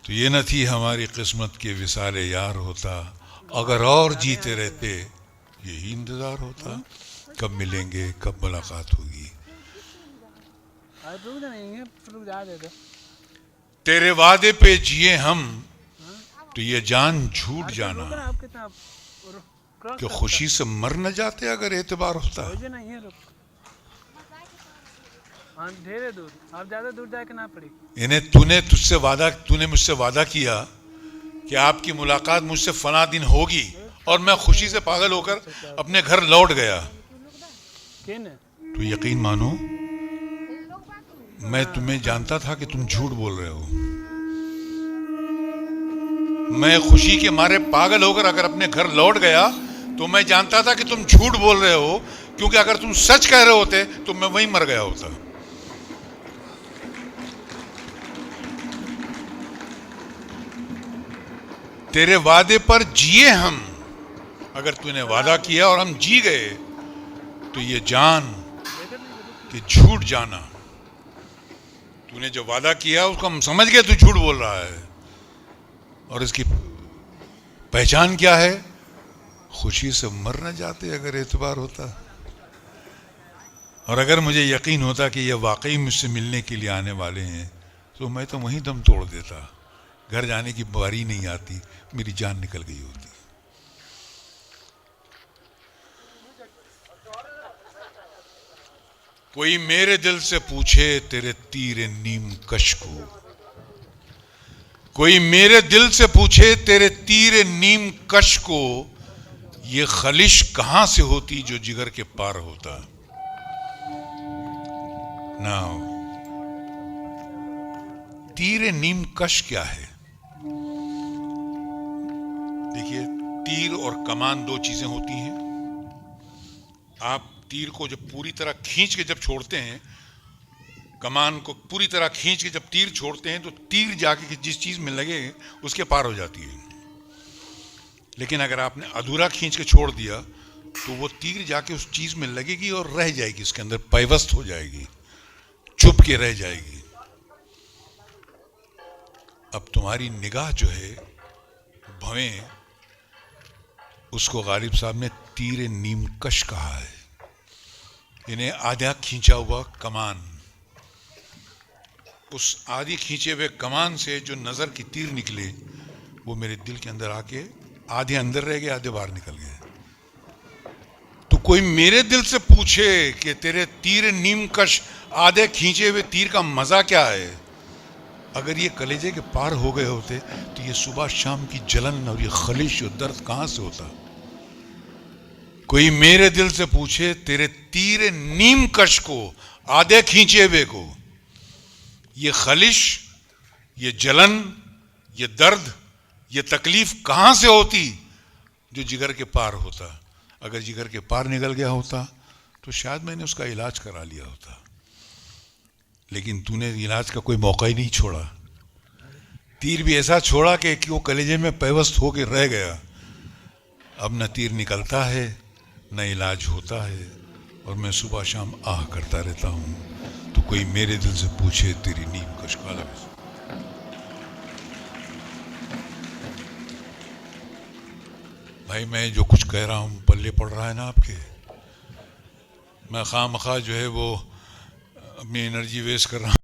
तो ये न थी हमारी किस्मत के विसाले यार होता, अगर और जीते रहते यही इंतज़ार होता, कब मिलेंगे कब मुलाकात होगी। तेरे वादे पे जिए हम तो ये जान झूठ जाना, कि खुशी से मर न जाते अगर एतबार होता। दूर, आप ज्यादा दूर जाके ना पड़ी। इन्हें तूने मुझसे वादा किया कि आपकी मुलाकात मुझसे फला दिन होगी, और मैं खुशी से पागल होकर अपने घर लौट गया। तो यकीन मानो मैं तुम्हें जानता था कि तुम झूठ बोल रहे हो। मैं खुशी के मारे पागल होकर अगर अपने घर लौट गया तो मैं जानता था कि तुम झूठ बोल रहे हो, क्योंकि अगर तुम सच कह रहे होते तो मैं वहीं मर गया होता। तेरे वादे पर जिए हम, अगर तूने वादा किया और हम जी गए तो ये जान कि झूठ जाना। तूने जो वादा किया उसको हम समझ गए तू झूठ बोल रहा है, और इसकी पहचान क्या है? खुशी से मर न जाते अगर एतबार होता। और अगर मुझे यकीन होता कि ये वाकई मुझसे मिलने के लिए आने वाले हैं तो मैं तो वहीं दम तोड़ देता, घर जाने की बारी नहीं आती, मेरी जान निकल गई होती। कोई मेरे दिल से पूछे तेरे तीर नीम कश को, कोई मेरे दिल से पूछे तेरे तीर नीम कश को, ये खलिश कहां से होती जो जिगर के पार होता। नाउ तीर नीम कश क्या है? देखिए, तीर और कमान दो चीजें होती हैं। आप तीर को जब पूरी तरह खींच के जब छोड़ते हैं, कमान को पूरी तरह खींच के जब तीर छोड़ते हैं तो तीर जाके जिस चीज में लगे उसके पार हो जाती है। लेकिन अगर आपने अधूरा खींच के छोड़ दिया तो वो तीर जाके उस चीज में लगेगी और रह जाएगी, इसके अंदर पैवस्त हो जाएगी, चुप के रह जाएगी। अब तुम्हारी निगाह जो है भवें, उसको गालिब साहब ने तीर नीम कश कहा है। इन्हें आधा खींचा हुआ कमान, उस आधी खींचे हुए कमान से जो नजर की तीर निकले वो मेरे दिल के अंदर आके आधे अंदर रह गए, आधे बाहर निकल गए। तो कोई मेरे दिल से पूछे कि तेरे तीर नीम कश आधे खींचे हुए तीर का मजा क्या है, अगर ये कलेजे के पार हो गए होते तो ये सुबह शाम की जलन और ये खलिश और दर्द कहां से होता। कोई मेरे दिल से पूछे तेरे तीर नीम कश को, आधे खींचे हुए को, ये खलिश, ये जलन, ये दर्द, ये तकलीफ कहां से होती जो जिगर के पार होता। अगर जिगर के पार निकल गया होता तो शायद मैंने उसका इलाज करा लिया होता, लेकिन तूने इलाज का कोई मौका ही नहीं छोड़ा। तीर भी ऐसा छोड़ा कि वो कलेजे में पैवस्त होकर रह गया। अब न तीर निकलता है न इलाज होता है, और मैं सुबह शाम आह करता रहता हूं। तो कोई मेरे दिल से पूछे तेरी नीम कश काला। भाई मैं जो कुछ कह रहा हूं पल्ले पड़ रहा है ना आपके? मैं खामखा जो है वो अपनी एनर्जी वेस्ट कर रहा हूं।